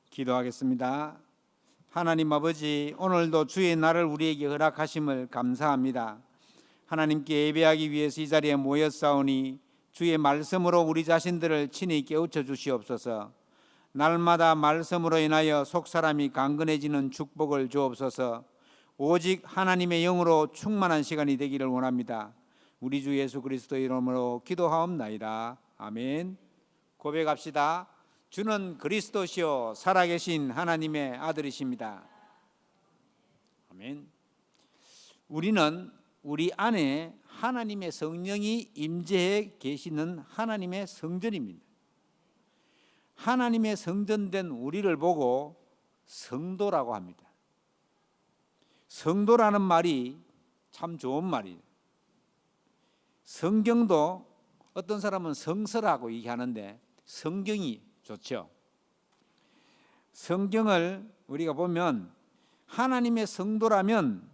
기도하겠습니다. 하나님 아버지, 오늘도 주의 날을 우리에게 허락하심을 감사합니다. 하나님께 예배하기 위해서 이 자리에 모였사오니 주의 말씀으로 우리 자신들을 친히 깨우쳐 주시옵소서. 날마다 말씀으로 인하여 속사람이 강건해지는 축복을 주옵소서. 오직 하나님의 영으로 충만한 시간이 되기를 원합니다. 우리 주 예수 그리스도의 이름으로 기도하옵나이다. 아멘. 고백합시다. 주는 그리스도시요 살아계신 하나님의 아들이십니다. 아멘. 우리는 우리 안에 하나님의 성령이 임재해 계시는 하나님의 성전입니다. 하나님의 성전된 우리를 보고 성도라고 합니다. 성도라는 말이 참 좋은 말이에요. 성경도 어떤 사람은 성서라고 얘기하는데 성경이 좋죠. 성경을 우리가 보면 하나님의 성도라면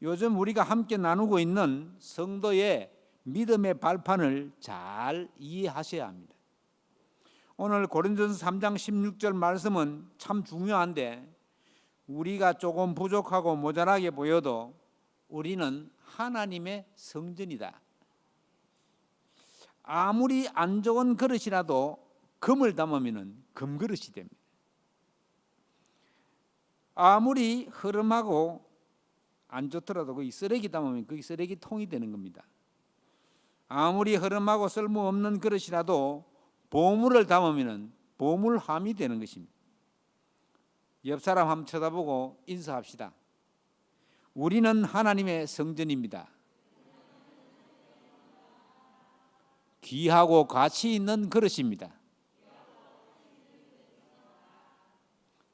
요즘 우리가 함께 나누고 있는 성도의 믿음의 발판을 잘 이해하셔야 합니다. 오늘 고린도전서 3장 16절 말씀은 참 중요한데 우리가 조금 부족하고 모자라게 보여도 우리는 하나님의 성전이다. 아무리 안 좋은 그릇이라도 금을 담으면 금그릇이 됩니다. 아무리 흐름하고 안 좋더라도 거기 쓰레기 담으면 거기 쓰레기통이 되는 겁니다. 아무리 흐름하고 쓸모없는 그릇이라도 보물을 담으면 보물함이 되는 것입니다. 옆 사람 한번 쳐다보고 인사합시다. 우리는 하나님의 성전입니다. 귀하고 가치 있는 그릇입니다.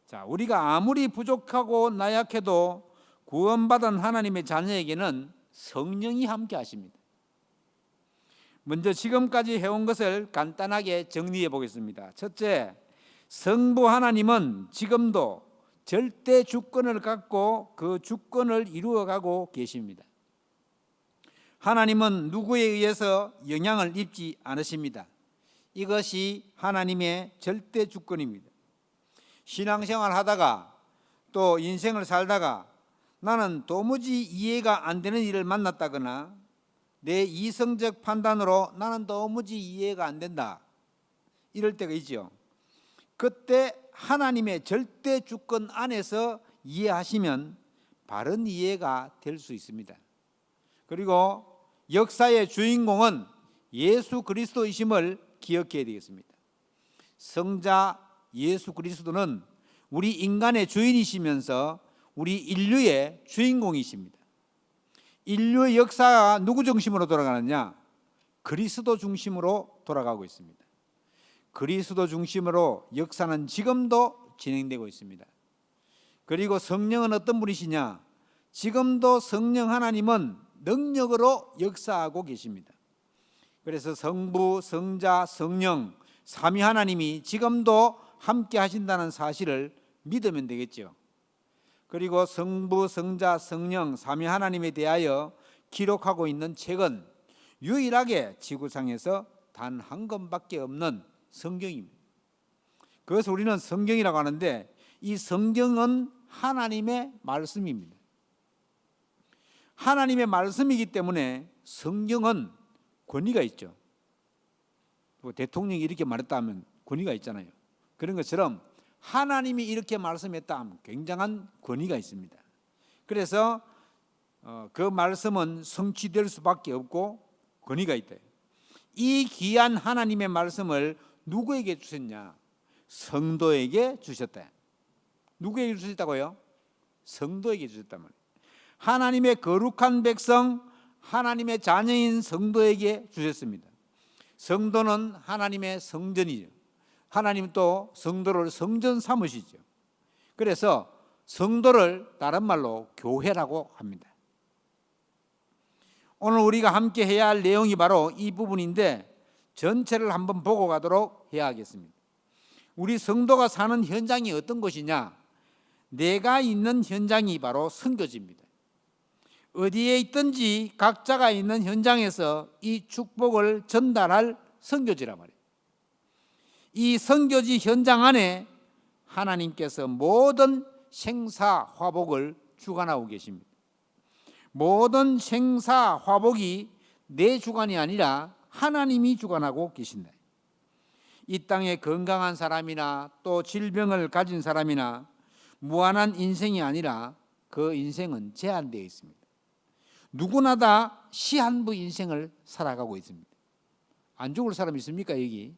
자, 우리가 아무리 부족하고 나약해도 구원받은 하나님의 자녀에게는 성령이 함께 하십니다. 먼저 지금까지 해온 것을 간단하게 정리해 보겠습니다. 첫째, 성부 하나님은 지금도 절대 주권을 갖고 그 주권을 이루어가고 계십니다. 하나님은 누구에 의해서 영향을 입지 않으십니다. 이것이 하나님의 절대 주권입니다. 신앙생활 하다가 또 인생을 살다가 나는 도무지 이해가 안 되는 일을 만났다거나 내 이성적 판단으로 나는 도무지 이해가 안 된다 이럴 때가 있죠. 그때 하나님의 절대 주권 안에서 이해하시면 바른 이해가 될 수 있습니다. 그리고 역사의 주인공은 예수 그리스도이심을 기억해야 되겠습니다. 성자 예수 그리스도는 우리 인간의 주인이시면서 우리 인류의 주인공이십니다. 인류의 역사가 누구 중심으로 돌아가느냐? 그리스도 중심으로 돌아가고 있습니다. 그리스도 중심으로 역사는 지금도 진행되고 있습니다. 그리고 성령은 어떤 분이시냐? 지금도 성령 하나님은 능력으로 역사하고 계십니다. 그래서 성부, 성자, 성령 삼위 하나님이 지금도 함께 하신다는 사실을 믿으면 되겠죠. 그리고 성부, 성자, 성령 삼위 하나님에 대하여 기록하고 있는 책은 유일하게 지구상에서 단 한 권밖에 없는 성경입니다. 그것을 우리는 성경이라고 하는데 이 성경은 하나님의 말씀입니다. 하나님의 말씀이기 때문에 성경은 권위가 있죠. 대통령이 이렇게 말했다 하면 권위가 있잖아요. 그런 것처럼 하나님이 이렇게 말씀했다 하면 굉장한 권위가 있습니다. 그래서 그 말씀은 성취될 수밖에 없고 권위가 있다. 이 귀한 하나님의 말씀을 누구에게 주셨냐? 성도에게 주셨다. 누구에게 주셨다고요? 성도에게 주셨단 말이에요. 하나님의 거룩한 백성, 하나님의 자녀인 성도에게 주셨습니다. 성도는 하나님의 성전이죠. 하나님 또 성도를 성전 삼으시죠. 그래서 성도를 다른 말로 교회라고 합니다. 오늘 우리가 함께 해야 할 내용이 바로 이 부분인데 전체를 한번 보고 가도록 해야 하겠습니다. 우리 성도가 사는 현장이 어떤 곳이냐? 내가 있는 현장이 바로 선교지입니다. 어디에 있든지 각자가 있는 현장에서 이 축복을 전달할 선교지란 말이에요. 이 선교지 현장 안에 하나님께서 모든 생사화복을 주관하고 계십니다. 모든 생사화복이 내 주관이 아니라 하나님이 주관하고 계신다. 이 땅에 건강한 사람이나 또 질병을 가진 사람이나 무한한 인생이 아니라 그 인생은 제한되어 있습니다. 누구나 다 시한부 인생을 살아가고 있습니다. 안 죽을 사람 있습니까? 여기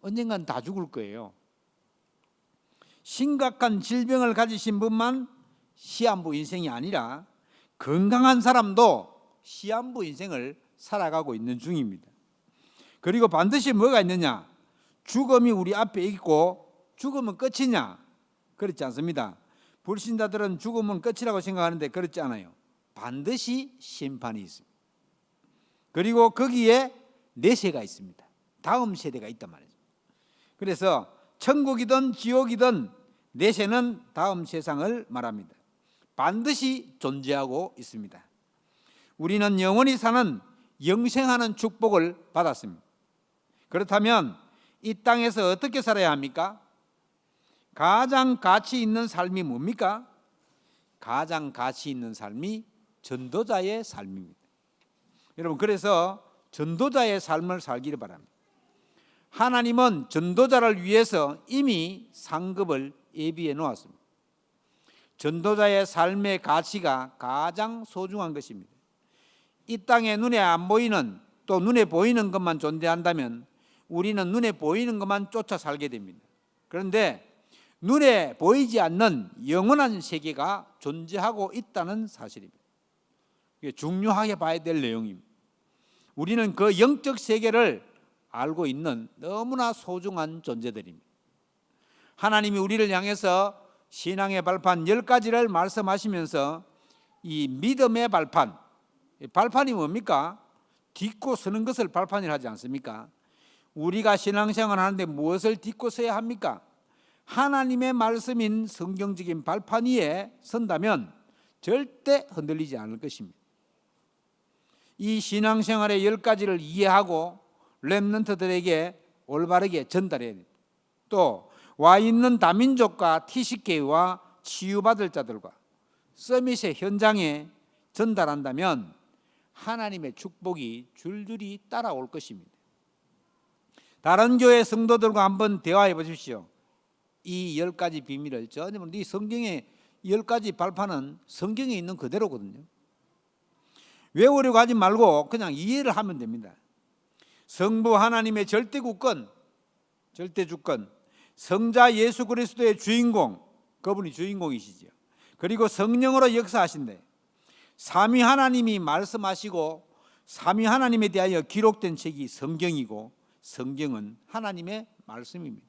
언젠간 다 죽을 거예요. 심각한 질병을 가지신 분만 시한부 인생이 아니라 건강한 사람도 시한부 인생을 살아가고 있는 중입니다. 그리고 반드시 뭐가 있느냐? 죽음이 우리 앞에 있고 죽으면 끝이냐? 그렇지 않습니다. 불신자들은 죽으면 끝이라고 생각하는데 그렇지 않아요. 반드시 심판이 있습니다. 그리고 거기에 내세가 있습니다. 다음 세대가 있단 말이죠. 그래서 천국이든 지옥이든 내세는 다음 세상을 말합니다. 반드시 존재하고 있습니다. 우리는 영원히 사는 영생하는 축복을 받았습니다. 그렇다면 이 땅에서 어떻게 살아야 합니까? 가장 가치 있는 삶이 뭡니까? 가장 가치 있는 삶이 전도자의 삶입니다. 여러분, 그래서 전도자의 삶을 살기를 바랍니다. 하나님은 전도자를 위해서 이미 상급을 예비해 놓았습니다. 전도자의 삶의 가치가 가장 소중한 것입니다. 이 땅에 눈에 안 보이는, 또 눈에 보이는 것만 존재한다면 우리는 눈에 보이는 것만 쫓아 살게 됩니다. 그런데 눈에 보이지 않는 영원한 세계가 존재하고 있다는 사실입니다. 이게 중요하게 봐야 될 내용입니다. 우리는 그 영적 세계를 알고 있는 너무나 소중한 존재들입니다. 하나님이 우리를 향해서 신앙의 발판 10가지를 말씀하시면서 이 믿음의 발판, 발판이 뭡니까? 딛고 서는 것을 발판이라 하지 않습니까? 우리가 신앙생활을 하는데 무엇을 딛고 서야 합니까? 하나님의 말씀인 성경적인 발판 위에 선다면 절대 흔들리지 않을 것입니다. 이 신앙생활의 10가지를 이해하고 렘넌트들에게 올바르게 전달해야 됩니다. 또 와 있는 다민족과 TCK와 치유받을 자들과 서밋의 현장에 전달한다면 하나님의 축복이 줄줄이 따라올 것입니다. 다른 교회 성도들과 한번 대화해 보십시오. 이 10가지 비밀을 전혀 이 성경의 10가지 발판은 성경에 있는 그대로거든요. 외우려고 하지 말고 그냥 이해를 하면 됩니다. 성부 하나님의 절대 주권, 성자 예수 그리스도의 주인공, 그분이 주인공이시죠. 그리고 성령으로 역사하신대. 삼위 하나님이 말씀하시고 삼위 하나님에 대하여 기록된 책이 성경이고 성경은 하나님의 말씀입니다.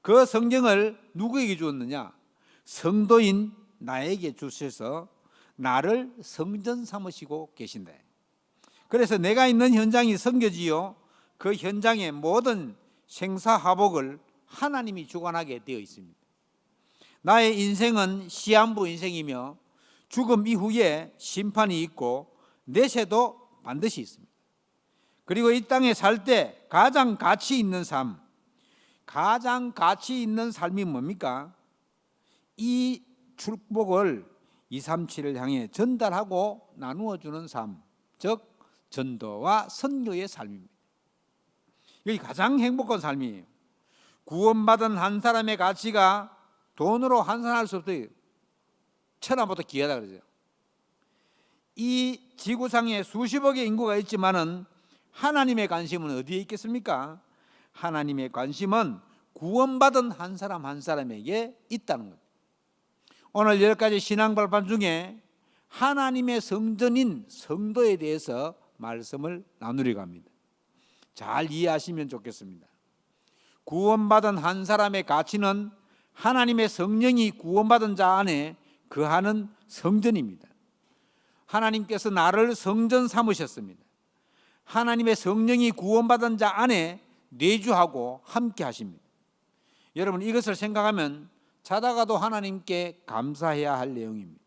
그 성경을 누구에게 주었느냐? 성도인 나에게 주셔서 나를 성전 삼으시고 계신대. 그래서 내가 있는 현장이 선교지요, 그 현장의 모든 생사화복을 하나님이 주관하게 되어 있습니다. 나의 인생은 시한부 인생이며 죽음 이후에 심판이 있고 내세도 반드시 있습니다. 그리고 이 땅에 살 때 가장 가치 있는 삶, 가장 가치 있는 삶이 뭡니까? 이 축복을 237을 향해 전달하고 나누어 주는 삶, 즉 전도와 선교의 삶입니다. 이게 가장 행복한 삶이에요. 구원받은 한 사람의 가치가 돈으로 환산할 수 없어요. 천하보다 귀하다 그러죠. 이 지구상에 수십억의 인구가 있지만은 하나님의 관심은 어디에 있겠습니까? 하나님의 관심은 구원받은 한 사람 한 사람에게 있다는 것. 오늘 10가지 신앙 발판 중에 하나님의 성전인 성도에 대해서 말씀을 나누려고 합니다. 잘 이해하시면 좋겠습니다. 구원받은 한 사람의 가치는 하나님의 성령이 구원받은 자 안에 거하는 성전입니다. 하나님께서 나를 성전 삼으셨습니다. 하나님의 성령이 구원받은 자 안에 내주하고 함께 하십니다. 여러분, 이것을 생각하면 자다가도 하나님께 감사해야 할 내용입니다.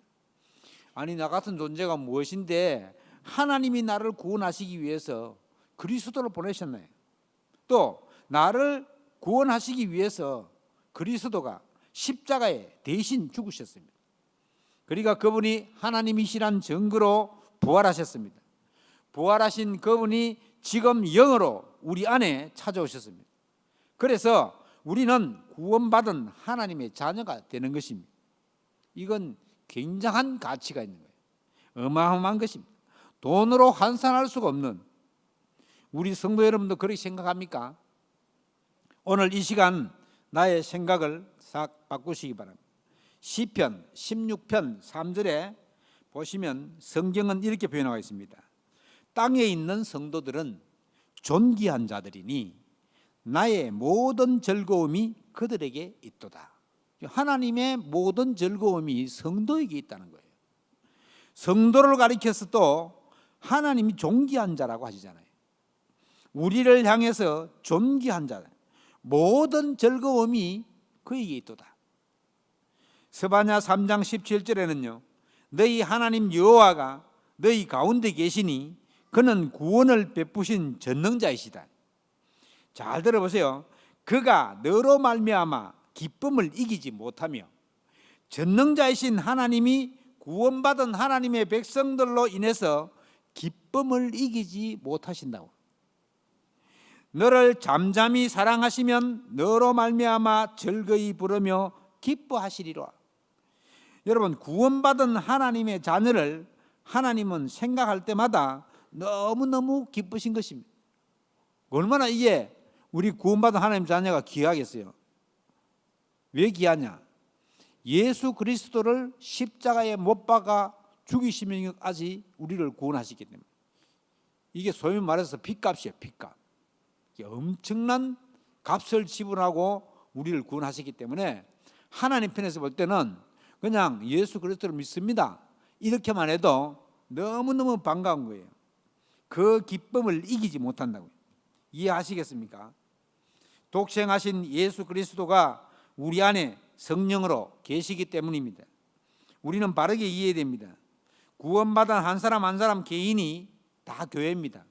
아니, 나 같은 존재가 무엇인데 하나님이 나를 구원하시기 위해서 그리스도를 보내셨나요? 또 나를 구원하시기 위해서 그리스도가 십자가에 대신 죽으셨습니다. 그러니까 그분이 하나님이시란 증거로 부활하셨습니다. 부활하신 그분이 지금 영으로 우리 안에 찾아오셨습니다. 그래서 우리는 구원받은 하나님의 자녀가 되는 것입니다. 이건 굉장한 가치가 있는 거예요. 어마어마한 것입니다. 돈으로 환산할 수가 없는, 우리 성도 여러분도 그렇게 생각합니까? 오늘 이 시간 나의 생각을 싹 바꾸시기 바랍니다. 시편 16편 3절에 보시면 성경은 이렇게 표현하고 있습니다. 땅에 있는 성도들은 존귀한 자들이니 나의 모든 즐거움이 그들에게 있도다. 하나님의 모든 즐거움이 성도에게 있다는 거예요. 성도를 가리켜서 또 하나님이 존귀한 자라고 하시잖아요. 우리를 향해서 존귀한 자, 모든 즐거움이 그에게 있도다. 스바냐 3장 17절에는요, 너희 하나님 여호와가 너희 가운데 계시니 그는 구원을 베푸신 전능자이시다. 잘 들어보세요. 그가 너로 말미암아 기쁨을 이기지 못하며, 전능자이신 하나님이 구원받은 하나님의 백성들로 인해서 기쁨을 이기지 못하신다고. 너를 잠잠히 사랑하시면 너로 말미암아 즐거이 부르며 기뻐하시리라. 여러분, 구원받은 하나님의 자녀를 하나님은 생각할 때마다 너무너무 기쁘신 것입니다. 얼마나 이게 우리 구원받은 하나님 자녀가 귀하겠어요. 왜 귀하냐? 예수 그리스도를 십자가에 못 박아 죽이시면까지 우리를 구원하시기 때문에. 이게 소위 말해서 핏값이에요. 핏값. 엄청난 값을 지불하고 우리를 구원하시기 때문에 하나님 편에서 볼 때는 그냥 예수 그리스도를 믿습니다, 이렇게만 해도 너무너무 반가운 거예요. 그 기쁨을 이기지 못한다고요. 이해하시겠습니까? 독생하신 예수 그리스도가 우리 안에 성령으로 계시기 때문입니다. 우리는 바르게 이해해야 됩니다. 구원받은 한 사람 한 사람 개인이 다 교회입니다.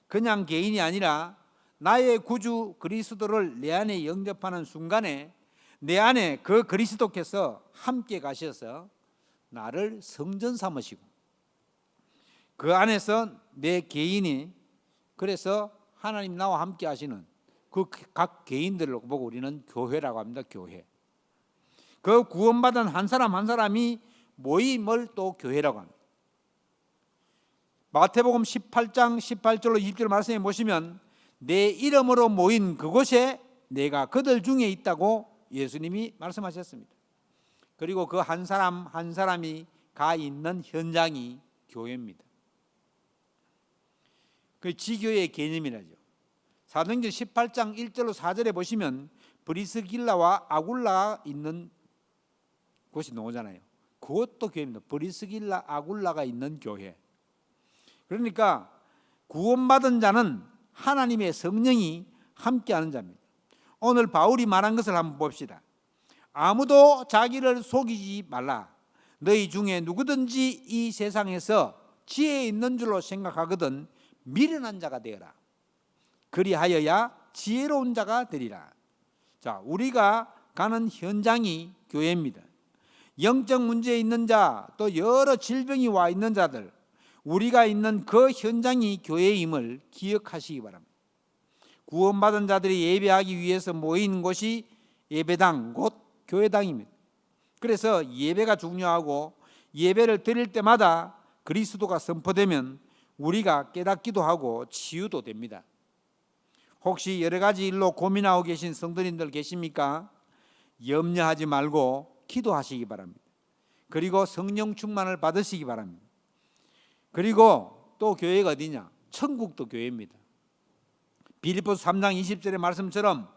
그냥 개인이 아니라 나의 구주 그리스도를 내 안에 영접하는 순간에 내 안에 그 그리스도께서 함께 가셔서 나를 성전 삼으시고, 그 안에서 내 개인이, 그래서 하나님 나와 함께 하시는 그 각 개인들을 보고 우리는 교회라고 합니다. 교회. 그 구원받은 한 사람 한 사람이 모임을 또 교회라고 합니다. 마태복음 18장 18절로 20절 말씀해 보시면 내 이름으로 모인 그곳에 내가 그들 중에 있다고 예수님이 말씀하셨습니다. 그리고 그 한 사람 한 사람이 가 있는 현장이 교회입니다. 그 지교의 개념이라죠. 사도행전 18장 1절로 4절에 보시면 브리스길라와 아굴라가 있는 곳이 나오잖아요. 그것도 교회입니다. 브리스길라 아굴라가 있는 교회. 그러니까 구원받은 자는 하나님의 성령이 함께하는 자입니다. 오늘 바울이 말한 것을 한번 봅시다. 아무도 자기를 속이지 말라. 너희 중에 누구든지 이 세상에서 지혜 있는 줄로 생각하거든 미련한 자가 되어라. 그리하여야 지혜로운 자가 되리라. 자, 우리가 가는 현장이 교회입니다. 영적 문제에 있는 자, 또 여러 질병이 와 있는 자들, 우리가 있는 그 현장이 교회임을 기억하시기 바랍니다. 구원받은 자들이 예배하기 위해서 모인 곳이 예배당, 곧 교회당입니다. 그래서 예배가 중요하고, 예배를 드릴 때마다 그리스도가 선포되면 우리가 깨닫기도 하고 치유도 됩니다. 혹시 여러 가지 일로 고민하고 계신 성도님들 계십니까? 염려하지 말고 기도하시기 바랍니다. 그리고 성령 충만을 받으시기 바랍니다. 그리고 또 교회가 어디냐? 천국도 교회입니다. 빌립보서 3장 20절의 말씀처럼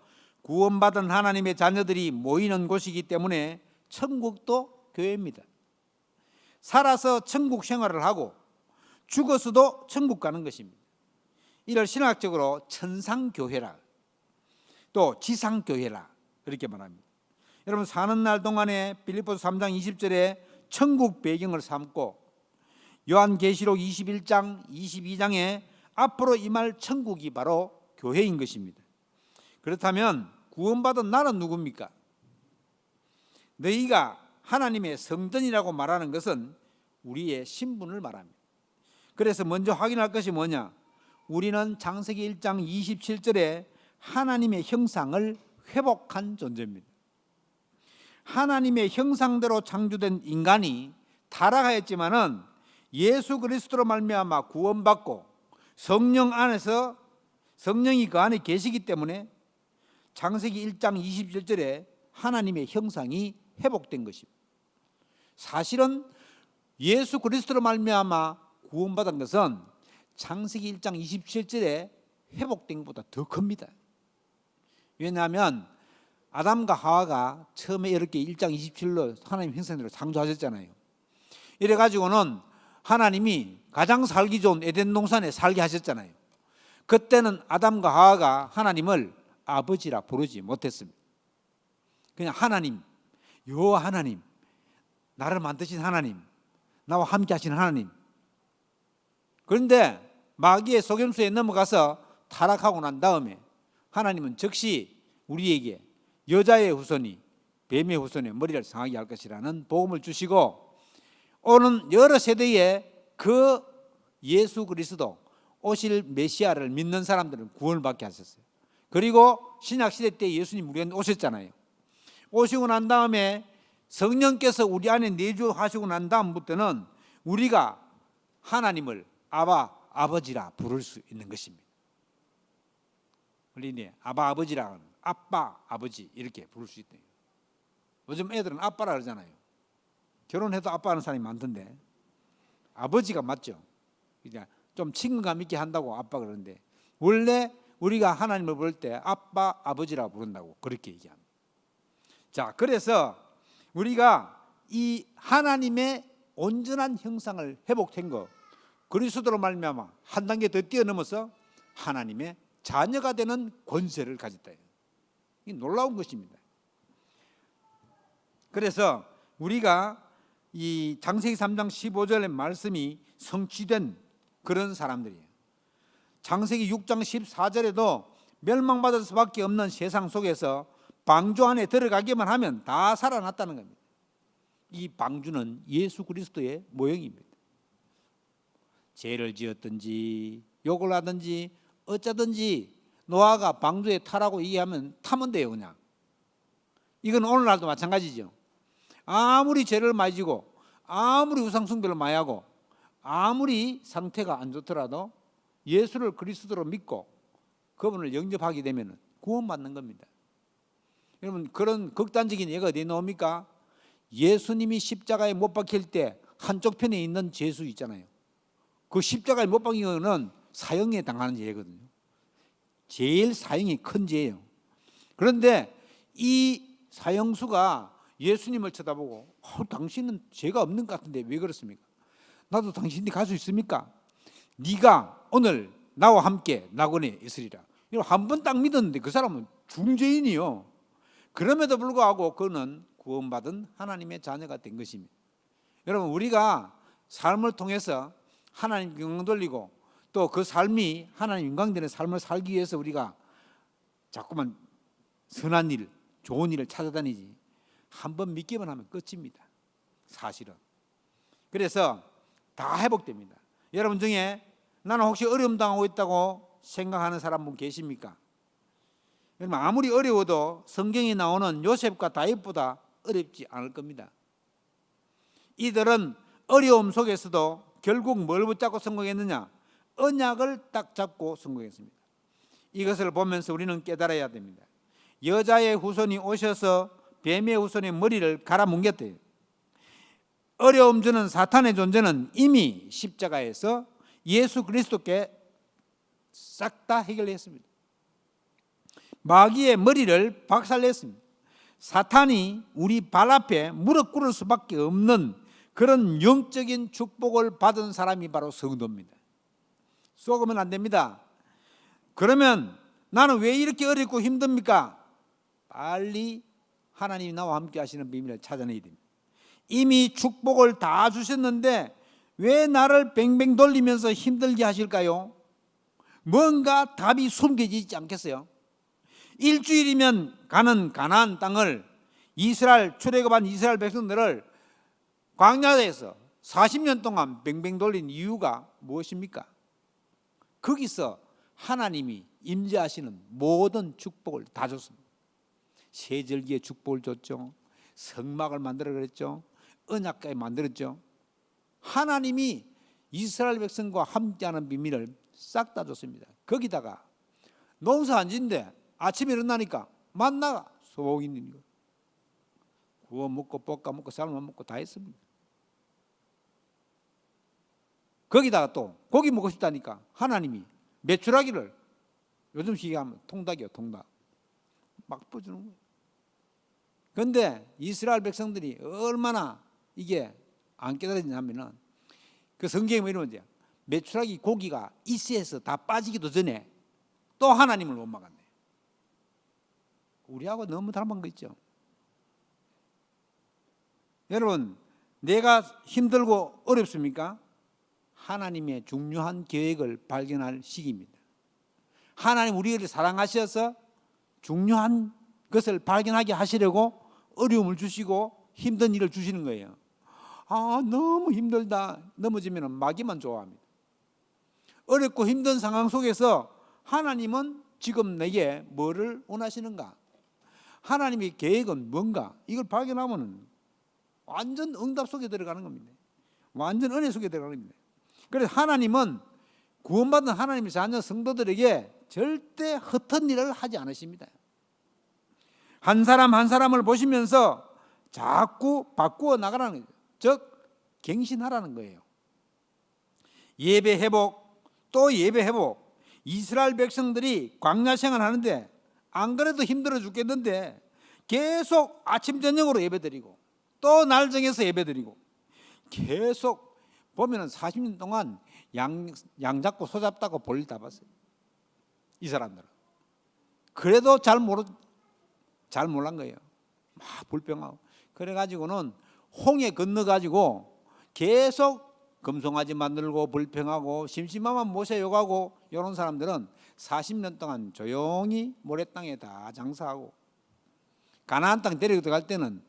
구원받은 하나님의 자녀들이 모이는 곳이기 때문에 천국도 교회입니다. 살아서 천국 생활을 하고 죽어서도 천국 가는 것입니다. 이를 신학적으로 천상교회라, 또 지상교회라 그렇게 말합니다. 여러분, 사는 날 동안에 빌립보서 3장 20절에 천국 배경을 삼고 요한계시록 21장 22장에 앞으로 임할 천국이 바로 교회인 것입니다. 그렇다면 구원받은 나는 누굽니까? 너희가 하나님의 성전이라고 말하는 것은 우리의 신분을 말합니다. 그래서 먼저 확인할 것이 뭐냐? 우리는 창세기 1장 27절에 하나님의 형상을 회복한 존재입니다. 하나님의 형상대로 창조된 인간이 타락하였지만은 예수 그리스도로 말미암아 구원받고 성령 안에서 성령이 그 안에 계시기 때문에 창세기 1장 27절에 하나님의 형상이 회복된 것입니다. 사실은 예수 그리스도로 말미암아 구원받은 것은 창세기 1장 27절에 회복된 것보다 더 큽니다. 왜냐하면 아담과 하와가 처음에 이렇게 1장 27절로 하나님 형상대로 창조하셨잖아요. 이래가지고는 하나님이 가장 살기 좋은 에덴 동산에 살게 하셨잖아요. 그때는 아담과 하와가 하나님을 아버지라 부르지 못했습니다. 그냥 하나님, 여호와 하나님, 나를 만드신 하나님, 나와 함께 하시는 하나님. 그런데 마귀의 속임수에 넘어가서 타락하고 난 다음에 하나님은 즉시 우리에게 여자의 후손이 뱀의 후손의 머리를 상하게 할 것이라는 복음을 주시고, 오는 여러 세대에 그 예수 그리스도 오실 메시아를 믿는 사람들은 구원을 받게 하셨어요. 그리고 신약시대 때 예수님 우리한테 오셨잖아요. 오시고 난 다음에 성령께서 우리 안에 내주하시고 난 다음부터는 우리가 하나님을 아바, 아버지라 부를 수 있는 것입니다. 우리 아바, 아버지라 하는 아빠, 아버지 이렇게 부를 수 있대요. 요즘 애들은 아빠라 그러잖아요. 결혼해도 아빠 하는 사람이 많던데 아버지가 맞죠. 그러니까 좀 친근감 있게 한다고 아빠 그러는데 원래 우리가 하나님을 부를 때 아빠, 아버지라 부른다고 그렇게 얘기합니다. 자, 그래서 우리가 이 하나님의 온전한 형상을 회복한 거, 그리스도로 말미암아 한 단계 더 뛰어넘어서 하나님의 자녀가 되는 권세를 가졌다. 이 놀라운 것입니다. 그래서 우리가 이 창세기 3장 15절의 말씀이 성취된 그런 사람들이에요. 창세기 6장 14절에도 멸망받을 수밖에 없는 세상 속에서 방주 안에 들어가기만 하면 다 살아났다는 겁니다. 이 방주는 예수 그리스도의 모형입니다. 죄를 지었든지 욕을 하든지 어쩌든지 노아가 방주에 타라고 얘기하면 타면 돼요. 그냥. 이건 오늘날도 마찬가지죠. 아무리 죄를 많이 지고 아무리 우상숭배를 많이 하고 아무리 상태가 안 좋더라도 예수를 그리스도로 믿고 그분을 영접하게 되면 구원받는 겁니다. 여러분, 그런 극단적인 예가 어디에 나옵니까? 예수님이 십자가에 못 박힐 때 한쪽 편에 있는 죄수 있잖아요. 그 십자가에 못 박힌 거는 사형에 당하는 죄거든요. 제일 사형이 큰 죄예요. 그런데 이 사형수가 예수님을 쳐다보고 당신은 죄가 없는 것 같은데 왜 그렇습니까? 나도 당신이 갈 수 있습니까? 네가 오늘 나와 함께 낙원에 있으리라. 한 번 딱 믿었는데 그 사람은 중죄인이요. 그럼에도 불구하고 그는 구원받은 하나님의 자녀가 된 것입니다. 여러분, 우리가 삶을 통해서 하나님 영광 돌리고 또 그 삶이 하나님 영광되는 삶을 살기 위해서 우리가 자꾸만 선한 일, 좋은 일을 찾아다니지 한번 믿기만 하면 끝입니다. 사실은. 그래서 다 회복됩니다. 여러분 중에 나는 혹시 어려움 당하고 있다고 생각하는 사람 분 계십니까? 여러분, 아무리 어려워도 성경에 나오는 요셉과 다윗보다 어렵지 않을 겁니다. 이들은 어려움 속에서도 결국 뭘 붙잡고 성공했느냐? 언약을 딱 잡고 성공했습니다. 이것을 보면서 우리는 깨달아야 됩니다. 여자의 후손이 오셔서 뱀의 후손의 머리를 갈아뭉갰대요. 어려움 주는 사탄의 존재는 이미 십자가에서 예수 그리스도께 싹 다 해결했습니다. 마귀의 머리를 박살냈습니다. 사탄이 우리 발 앞에 무릎 꿇을 수밖에 없는 그런 영적인 축복을 받은 사람이 바로 성도입니다. 속으면 안 됩니다. 그러면 나는 왜 이렇게 어렵고 힘듭니까? 빨리 하나님이 나와 함께 하시는 비밀을 찾아내야 됩니다. 이미 축복을 다 주셨는데 왜 나를 뱅뱅 돌리면서 힘들게 하실까요? 뭔가 답이 숨겨지지 않겠어요? 일주일이면 가는 가나안 땅을 이스라엘 출애굽한 이스라엘 백성들을 광야에서 40년 동안 뱅뱅 돌린 이유가 무엇입니까? 거기서 하나님이 임재하시는 모든 축복을 다 줬습니다. 세절기의 축복을 줬죠. 성막을 만들어 그랬죠. 언약궤 만들었죠. 하나님이 이스라엘 백성과 함께하는 비밀을 싹 다 줬습니다. 거기다가 농사 안 짓는데 아침에 일어나니까 만나가 소고기 있는 거 구워 먹고 볶아 먹고 삶아 먹고 다 했습니다. 거기다가 또 고기 먹고 싶다니까 하나님이 메추라기를 요즘 시기에 하면 통닭이요, 통닭 막 뿌주는 거예요. 그런데 이스라엘 백성들이 얼마나 이게 안 깨달았냐면은 그 성경에 뭐 이러면 메추라기 고기가 이스에서 다 빠지기도 전에 또 하나님을 못 막았네. 우리하고 너무 닮은 거 있죠. 여러분, 내가 힘들고 어렵습니까? 하나님의 중요한 계획을 발견할 시기입니다. 하나님 우리를 사랑하셔서 중요한 것을 발견하게 하시려고 어려움을 주시고 힘든 일을 주시는 거예요. 아, 너무 힘들다 넘어지면 마귀만 좋아합니다. 어렵고 힘든 상황 속에서 하나님은 지금 내게 뭐를 원하시는가? 하나님의 계획은 뭔가? 이걸 발견하면 완전 응답 속에 들어가는 겁니다. 완전 은혜 속에 들어가는 겁니다. 그래서 하나님은 구원받은 하나님의 자녀 성도들에게 절대 헛된 일을 하지 않으십니다. 한 사람 한 사람을 보시면서 자꾸 바꾸어 나가라는 거죠. 즉 갱신하라는 거예요. 예배 회복 또 예배 회복. 이스라엘 백성들이 광야 생활 하는데 안 그래도 힘들어 죽겠는데 계속 아침 저녁으로 예배드리고 또 날 정해서 예배드리고 계속 보면은 40년 동안 양 잡고 소 잡다고 볼일 다 봤어요. 이 사람들은. 그래도 잘 몰란 거예요. 막 불평하고. 그래가지고는 홍해 건너가지고 계속 금송아지 만들고 불평하고 심심하면 모세 욕하고 이런 사람들은 40년 동안 조용히 모래땅에 다 장사하고 가나안 땅 데리고 들어갈 때는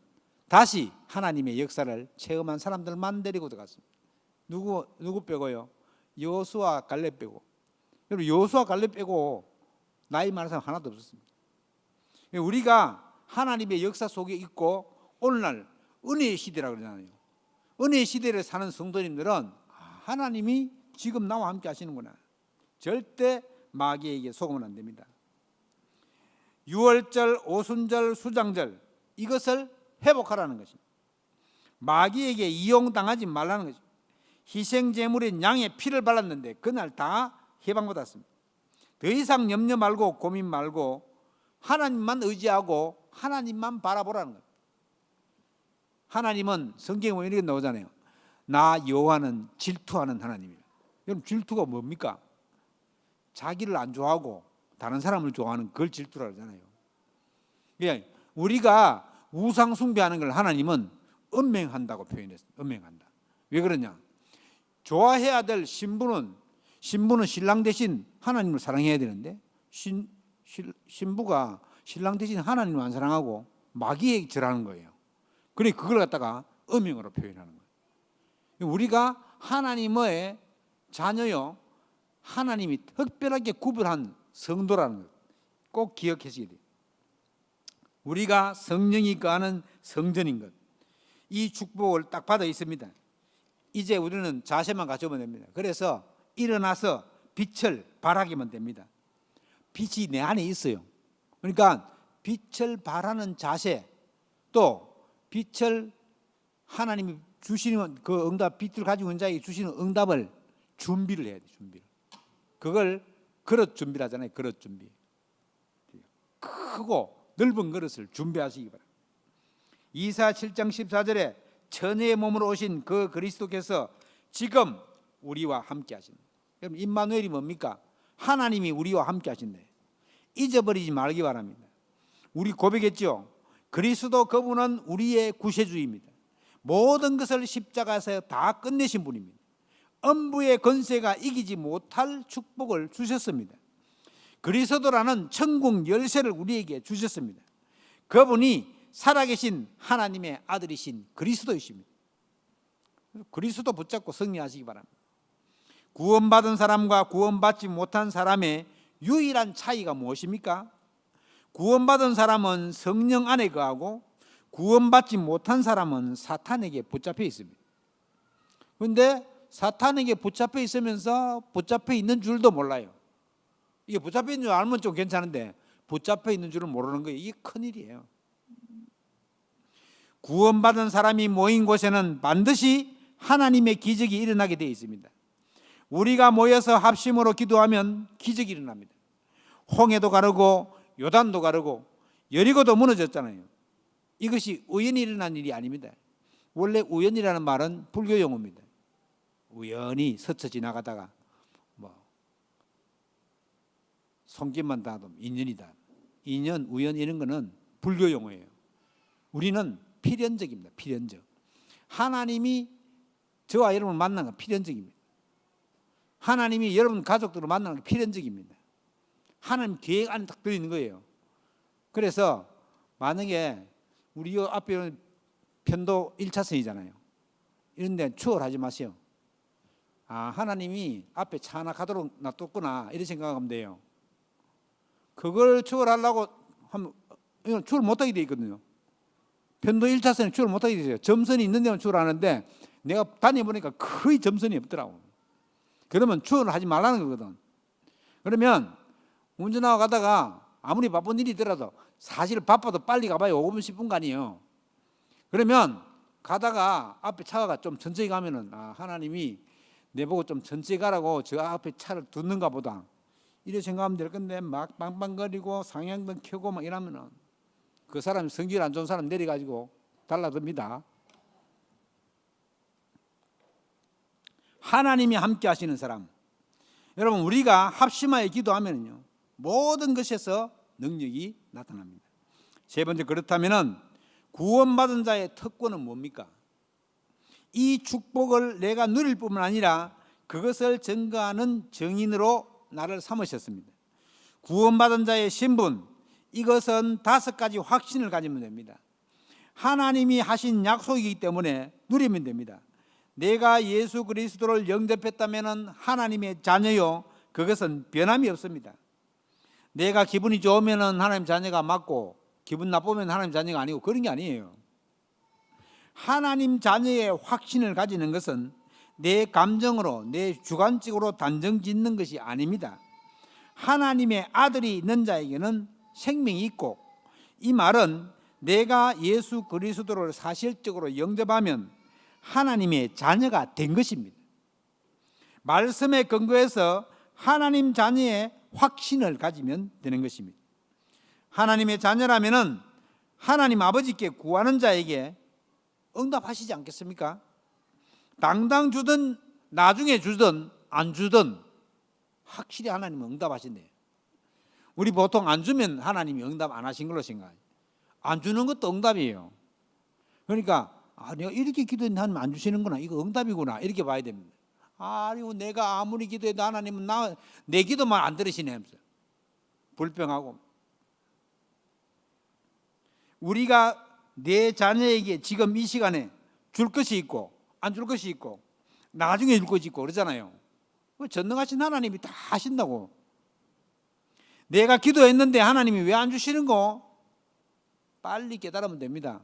다시 하나님의 역사를 체험한 사람들만 데리고 들어갔습니다. 누구 빼고요? 여호수아 갈렙 빼고. 여러분 여호수아 갈렙 빼고 나이 많은 사람 하나도 없었습니다. 우리가 하나님의 역사 속에 있고 오늘날 은혜의 시대라고 그러잖아요. 은혜의 시대를 사는 성도님들은 하나님이 지금 나와 함께 하시는구나. 절대 마귀에게 속으면 안 됩니다. 유월절, 오순절, 수장절 이것을 회복하라는 것입니다. 마귀에게 이용당하지 말라는 것입니다. 희생제물인 양의 피를 발랐는데 그날 다 해방받았습니다. 더 이상 염려 말고 고민 말고 하나님만 의지하고 하나님만 바라보라는 거예요. 하나님은 성경에 보면 이렇게 나오잖아요. 나 여호와는 질투하는 하나님이에요. 여러분 질투가 뭡니까? 자기를 안 좋아하고 다른 사람을 좋아하는 그걸 질투라고 하잖아요. 그러니까 우리가 우상 숭배하는 걸 하나님은 음행한다고 표현했어요. 음행한다. 왜 그러냐? 좋아해야 될 신부는 신랑 대신 하나님을 사랑해야 되는데 신부가 신랑 대신 하나님을 안 사랑하고 마귀에 절하는 거예요. 그래 그걸 갖다가 음행으로 표현하는 거예요. 우리가 하나님의 자녀요, 하나님이 특별하게 구별한 성도라는 것 꼭 기억하시게 돼요. 우리가 성령이 거하는 성전인 것, 이 축복을 딱 받아 있습니다. 이제 우리는 자세만 갖추면 됩니다. 그래서 일어나서 빛을 발하기만 됩니다. 빛이 내 안에 있어요. 그러니까 빛을 발하는 자세, 또 빛을 하나님이 주시는 그 응답, 빛을 가지고 있는 자에게 주시는 응답을 준비를 해야 돼요. 준비를. 그걸 그릇 준비를 하잖아요. 그릇 준비. 크고 넓은 그릇을 준비하시기 바랍니다. 이사 7장 14절에 천의 몸으로 오신 그 그리스도께서 지금 우리와 함께 하신다. 그럼 임마누엘이 뭡니까? 하나님이 우리와 함께 하신다. 잊어버리지 말기 바랍니다. 우리 고백했죠. 그리스도 그분은 우리의 구세주입니다. 모든 것을 십자가에서 다 끝내신 분입니다. 음부의 권세가 이기지 못할 축복을 주셨습니다. 그리스도라는 천국 열쇠를 우리에게 주셨습니다. 그분이 살아계신 하나님의 아들이신 그리스도이십니다. 그리스도 붙잡고 승리하시기 바랍니다. 구원받은 사람과 구원받지 못한 사람의 유일한 차이가 무엇입니까? 구원받은 사람은 성령 안에 거하고 구원받지 못한 사람은 사탄에게 붙잡혀 있습니다. 그런데 사탄에게 붙잡혀 있으면서 붙잡혀 있는 줄도 몰라요. 이게 붙잡혀 있는 줄 알면 좀 괜찮은데 붙잡혀 있는 줄을 모르는 거예요. 이게 큰일이에요. 구원받은 사람이 모인 곳에는 반드시 하나님의 기적이 일어나게 되어 있습니다. 우리가 모여서 합심으로 기도하면 기적이 일어납니다. 홍해도 가르고 요단도 가르고 여리고도 무너졌잖아요. 이것이 우연히 일어난 일이 아닙니다. 원래 우연이라는 말은 불교 용어입니다. 우연히 스쳐 지나가다가 손길만 닿아도 인연이다. 인연, 우연 이런 거는 불교 용어예요. 우리는 필연적입니다. 필연적. 하나님이 저와 여러분을 만나는 건 필연적입니다. 하나님이 여러분 가족들을 만나는 건 필연적입니다. 하나님 계획 안에 딱 들어있는 거예요. 그래서 만약에 우리 요 앞에 편도 1차선이잖아요. 이런 데 추월하지 마세요. 아, 하나님이 앞에 차 하나 가도록 놔뒀구나 이런 생각하면 돼요. 그걸 추월하려고 하면 이건 추월 못하게 돼 있거든요. 편도 1차선에 추월 못하게 돼 있어요. 점선이 있는 데만 추월하는데 내가 다녀보니까 거의 점선이 없더라고. 그러면 추월을 하지 말라는 거거든. 그러면 운전하고 가다가 아무리 바쁜 일이 있더라도 사실 바빠도 빨리 가봐야 5분 10분 간이에요. 그러면 가다가 앞에 차가 좀 천천히 가면은 아, 하나님이 내보고 좀 천천히 가라고 저 앞에 차를 두는가 보다 이렇게 생각하면 될 건데 막 빵빵거리고 상향등 켜고 막 이러면은 그 사람이 성질 안 좋은 사람 내려가지고 달라듭니다. 하나님이 함께 하시는 사람. 여러분 우리가 합심하여 기도하면요 모든 것에서 능력이 나타납니다. 세 번째, 그렇다면은 구원받은 자의 특권은 뭡니까? 이 축복을 내가 누릴 뿐만 아니라 그것을 증거하는 증인으로 나를 삼으셨습니다. 구원받은 자의 신분, 이것은 5가지 확신을 가지면 됩니다. 하나님이 하신 약속이기 때문에 누리면 됩니다. 내가 예수 그리스도를 영접했다면 하나님의 자녀요, 그것은 변함이 없습니다. 내가 기분이 좋으면 하나님 자녀가 맞고 기분 나쁘면 하나님 자녀가 아니고 그런 게 아니에요. 하나님 자녀의 확신을 가지는 것은 내 감정으로 내 주관적으로 단정 짓는 것이 아닙니다. 하나님의 아들이 있는 자에게는 생명이 있고, 이 말은 내가 예수 그리스도를 사실적으로 영접하면 하나님의 자녀가 된 것입니다. 말씀에 근거해서 하나님 자녀의 확신을 가지면 되는 것입니다. 하나님의 자녀라면은 하나님 아버지께 구하는 자에게 응답하시지 않겠습니까? 당장 주든 나중에 주든 안 주든 확실히 하나님은 응답하신대요. 우리 보통 안 주면 하나님이 응답 안 하신 걸로 생각해요. 안 주는 것도 응답이에요. 그러니까 내가 이렇게 기도했는데 하나님 안 주시는구나, 이거 응답이구나 이렇게 봐야 됩니다. 아니고 내가 아무리 기도해도 하나님은 내 기도만 안 들으시네 불평하고. 우리가 내 자녀에게 지금 이 시간에 줄 것이 있고 안 줄 것이 있고 나중에 줄 것이 있고 그러잖아요. 전능하신 하나님이 다 하신다고. 내가 기도했는데 하나님이 왜 안 주시는 거? 빨리 깨달으면 됩니다.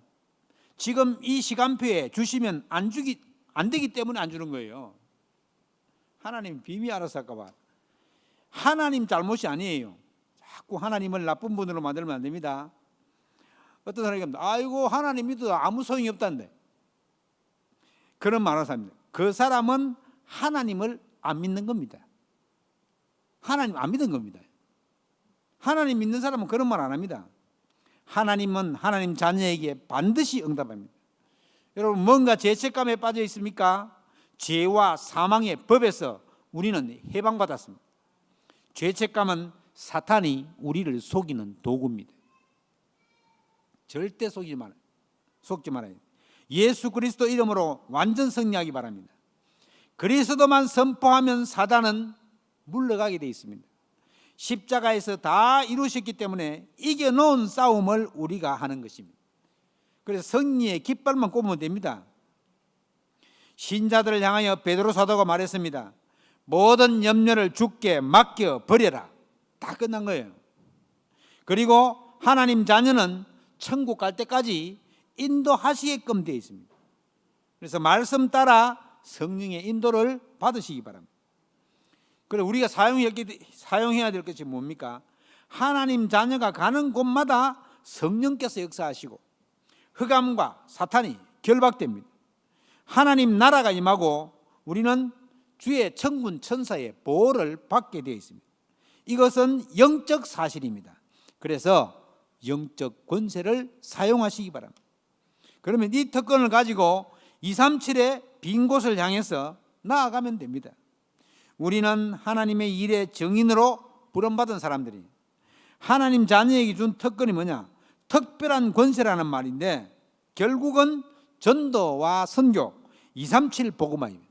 지금 이 시간표에 주시면 안 되기 때문에 안 주는 거예요. 하나님 비밀 알아서 할까 봐. 하나님 잘못이 아니에요. 자꾸 하나님을 나쁜 분으로 만들면 안 됩니다. 어떤 사람이 합니다. 아이고 하나님 믿어도 아무 소용이 없다는데, 그런 말을 합니다. 그 사람은 하나님을 안 믿는 겁니다. 하나님 안 믿는 겁니다. 하나님 믿는 사람은 그런 말 안 합니다. 하나님은 하나님 자녀에게 반드시 응답합니다. 여러분 뭔가 죄책감에 빠져 있습니까? 죄와 사망의 법에서 우리는 해방받았습니다. 죄책감은 사탄이 우리를 속이는 도구입니다. 절대 속지 말아요. 예수 그리스도 이름으로 완전 승리하기 바랍니다. 그리스도만 선포하면 사단은 물러가게 되어 있습니다. 십자가에서 다 이루셨기 때문에 이겨놓은 싸움을 우리가 하는 것입니다. 그래서 승리의 깃발만 꼽으면 됩니다. 신자들을 향하여 베드로 사도가 말했습니다. 모든 염려를 주께 맡겨 버려라. 다 끝난 거예요. 그리고 하나님 자녀는 천국 갈 때까지 인도하시게끔 되어 있습니다. 그래서 말씀 따라 성령의 인도를 받으시기 바랍니다. 그리고 우리가 사용해야 될 것이 뭡니까? 하나님 자녀가 가는 곳마다 성령께서 역사하시고 흑암과 사탄이 결박됩니다. 하나님 나라가 임하고 우리는 주의 천군 천사의 보호를 받게 되어 있습니다. 이것은 영적 사실입니다. 그래서 영적 권세를 사용하시기 바랍니다. 그러면 이 특권을 가지고 237의 빈 곳을 향해서 나아가면 됩니다. 우리는 하나님의 일의 증인으로 부름받은 사람들이 하나님 자녀에게 준 특권이 뭐냐? 특별한 권세라는 말인데 결국은 전도와 선교, 237 복음화입니다.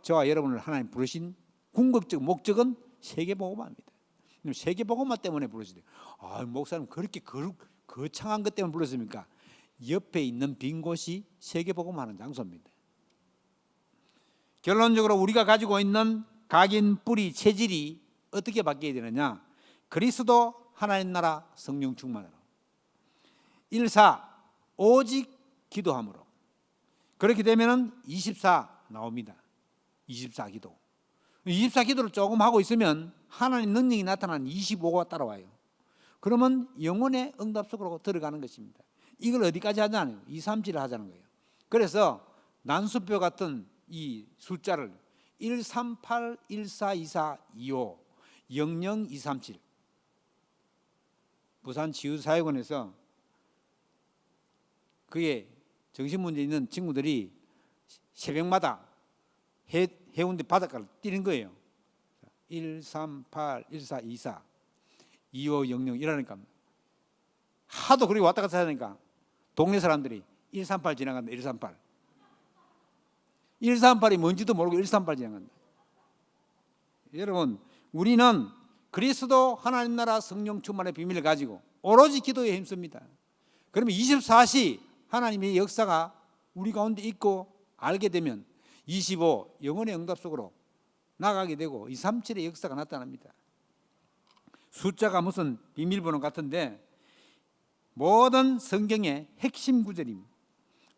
저와 여러분을 하나님 부르신 궁극적 목적은 세계 복음화입니다. 세계 복음화 때문에 부르시대요. 목사님 그렇게 거창한 것 때문에 불렀습니까? 옆에 있는 빈 곳이 세계 복음화하는 장소입니다. 결론적으로 우리가 가지고 있는 각인 뿌리 체질이 어떻게 바뀌어야 되느냐? 그리스도 하나님 나라 성령 충만으로 1.4 오직 기도함으로. 그렇게 되면 24 나옵니다. 24 기도. 24 기도를 조금 하고 있으면 하나님 능력이 나타나는 25가 따라와요. 그러면 영혼의 응답 속으로 들어가는 것입니다. 이걸 어디까지 하자는 237을 하자는 거예요. 그래서 난수표 같은 이 숫자를 138, 14, 24, 25, 00, 237 부산 치유사역원에서 그의 정신문제 있는 친구들이 새벽마다 해운대 바닷가를 뛰는 거예요. 138, 14, 24, 25, 00 이러니까 하도 그렇게 왔다 갔다 하니까 동네 사람들이 138 지나간다. 138 138이 뭔지도 모르고 138 지나간다. 여러분, 우리는 그리스도 하나님 나라 성령 충만의 비밀을 가지고 오로지 기도에 힘씁니다. 그러면 24시 하나님의 역사가 우리 가운데 있고 알게 되면 25 영혼의 응답 속으로 나가게 되고 237의 역사가 나타납니다. 숫자가 무슨 비밀번호 같은데 모든 성경의 핵심 구절입니다.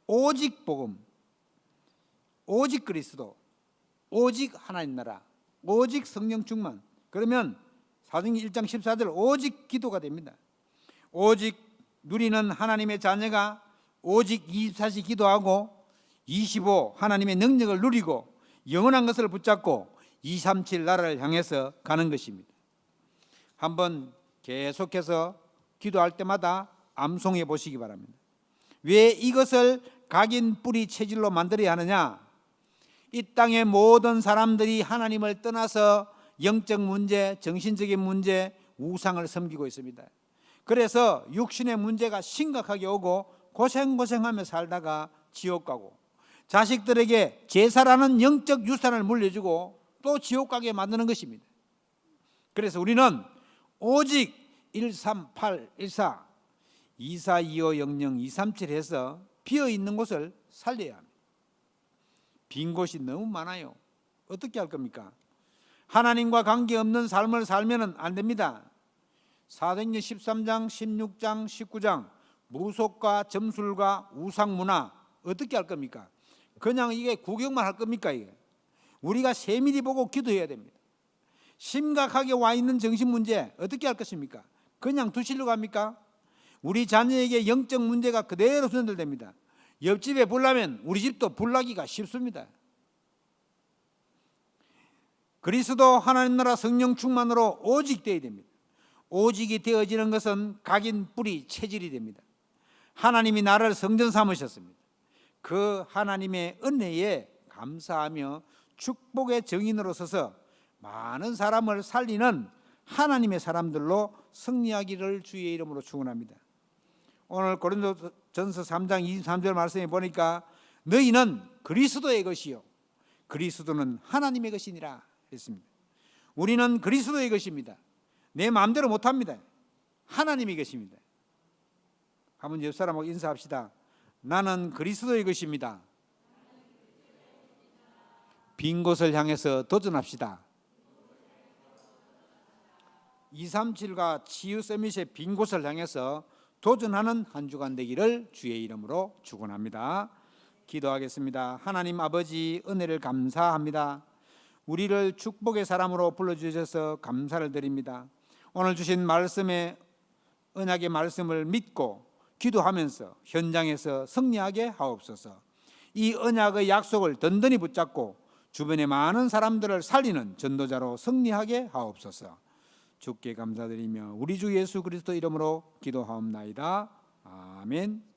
오직 복음, 오직 그리스도, 오직 하나님 나라, 오직 성령 충만. 그러면 사도행전 1장 14절 오직 기도가 됩니다. 오직 누리는 하나님의 자녀가 오직 24시 기도하고 25 하나님의 능력을 누리고 영원한 것을 붙잡고 237 나라를 향해서 가는 것입니다. 한번 계속해서 기도할 때마다 암송해 보시기 바랍니다. 왜 이것을 각인 뿌리 체질로 만들어야 하느냐? 이 땅의 모든 사람들이 하나님을 떠나서 영적 문제, 정신적인 문제, 우상을 섬기고 있습니다. 그래서 육신의 문제가 심각하게 오고 고생하며 살다가 지옥 가고 자식들에게 제사라는 영적 유산을 물려주고 또 지옥 가게 만드는 것입니다. 그래서 우리는 오직 138, 14, 24, 25, 00, 237 해서 비어있는 곳을 살려야 합니다. 빈 곳이 너무 많아요. 어떻게 할 겁니까? 하나님과 관계없는 삶을 살면 안 됩니다. 사도행전 13장, 16장, 19장 무속과 점술과 우상문화 어떻게 할 겁니까? 그냥 이게 구경만 할 겁니까? 이게 우리가 세밀히 보고 기도해야 됩니다. 심각하게 와 있는 정신 문제 어떻게 할 것입니까? 그냥 두시려고 합니까? 우리 자녀에게 영적 문제가 그대로 전달됩니다. 옆집에 불나면 우리 집도 불나기가 쉽습니다. 그리스도 하나님 나라 성령 충만으로 오직 되어야 됩니다. 오직이 되어지는 것은 각인 뿌리 체질이 됩니다. 하나님이 나를 성전 삼으셨습니다. 그 하나님의 은혜에 감사하며 축복의 증인으로 서서 많은 사람을 살리는 하나님의 사람들로 승리하기를 주의 이름으로 축원합니다. 오늘 고린도전서 3장 23절 말씀에 보니까 너희는 그리스도의 것이요 그리스도는 하나님의 것이니라 했습니다. 우리는 그리스도의 것입니다. 내 마음대로 못합니다. 하나님의 것입니다. 한번 옆 사람하고 인사합시다. 나는 그리스도의 것입니다. 빈 곳을 향해서 도전합시다. 237과 치유 서밋의 빈 곳을 향해서 도전하는 한 주간 되기를 주의 이름으로 축원합니다. 기도하겠습니다. 하나님 아버지, 은혜를 감사합니다. 우리를 축복의 사람으로 불러주셔서 감사를 드립니다. 오늘 주신 말씀의 언약의 말씀을 믿고 기도하면서 현장에서 승리하게 하옵소서. 이 언약의 약속을 든든히 붙잡고 주변의 많은 사람들을 살리는 전도자로 승리하게 하옵소서. 주께 감사드리며 우리 주 예수 그리스도 이름으로 기도하옵나이다. 아멘.